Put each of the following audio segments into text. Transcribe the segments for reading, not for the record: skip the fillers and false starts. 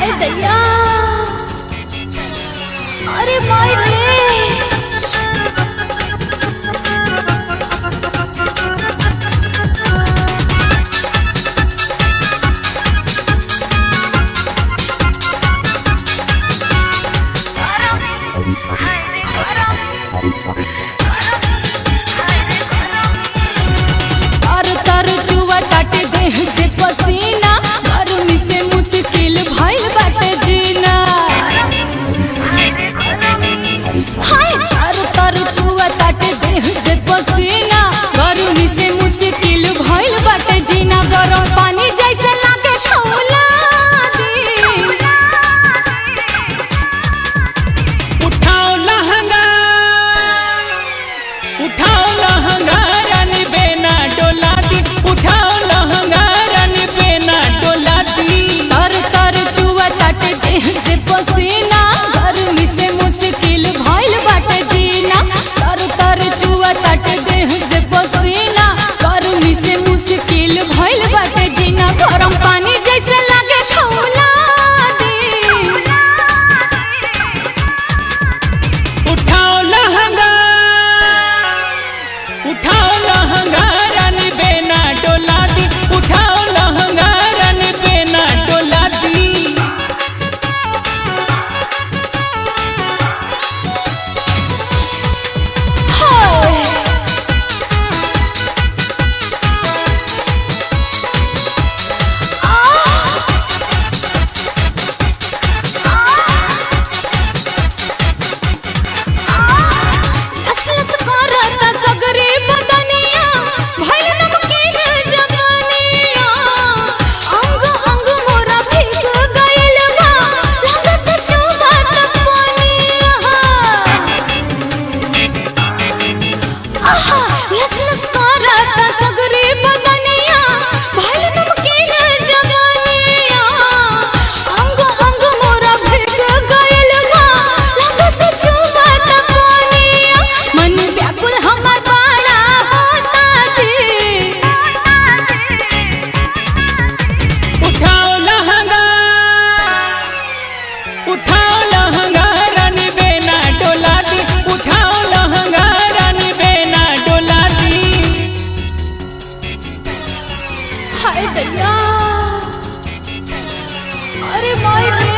हाय दैया, अरे माय रे। तर चुआ ताटे देह से पसीना, गर्मी से मुश्किल भइल बाटे जीना। हाय तर चुआ ताटे देह से पसीना, गर्मी से मुश्किल भइल बाटे जीना। गरम पानी जैसे लागे खौला दी। उठाओ लहंगा, उठाओ लहंगा रानी बेना डोला दी। उठाओ लहंगा रानी बेना डोला दी। तर चुआ ताटे देह से पसीना, गर्मी से मुश्किल भइल बाटे जीना। तर चुआ ताटे देह से पसीना, गर्मी से मुश्किल भइल बाटे जीना। गरम पानी जैसे लागे खौला दी। उठाओ लहंगा, उठाओ लहंगा रानी बेना डोला दी। उठाओ लहंगा रानी बेना डोला दी। हाय लस लस करता सगरे बदनिया, भइल नमकीन जवानिया। अंग अंग मोरा भीग गइल बा, लंग से चुबत पानिया। आहा लस लस करता सगरे बदनिया, भइल नमकीन जवानिया। अंग अंग मोरा भीग गइल बा, लंग से चुबत पानिया। मन व्याकुल हमार बड़ा होता जी। उठाओ लहंगा, उठाओ लहंगा रानी बेना डोला दी। उठाओ लहंगा रानी बेना डोला दी। हाय दैया, अरे माय रे।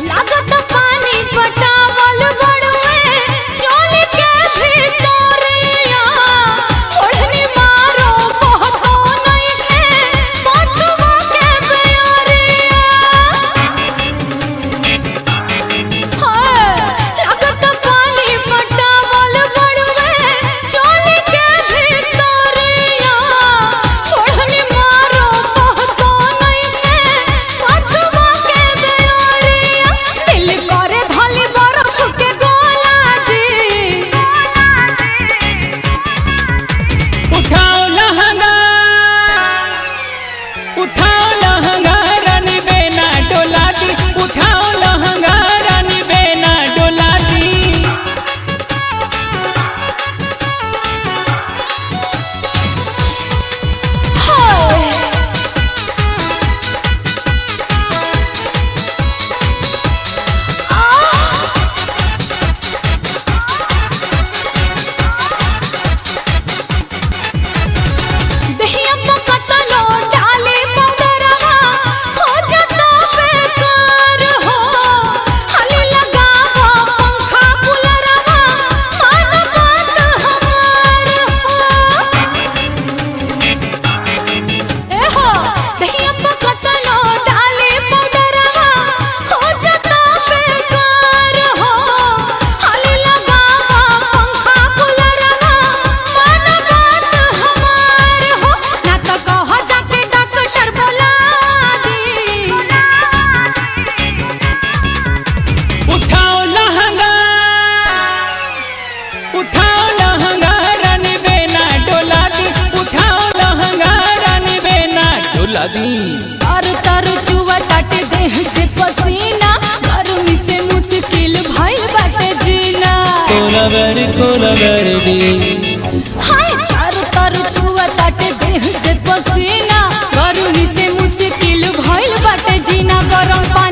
लागत पानी पटावल बड़ुए, चोल के भीतरिया। ओढ़नी मारो बहतो नइखे, पछुआ के बेअरिया। हाय लागत पानी पटावल बड़ुए, चोल के भीतरिया। ओढ़नी मारो बहतो कोलबर डी हाय तर तर चुआ ताटे देह से पसीना गर्मी से मुश्किल भइल बाटे जीना गरम पानी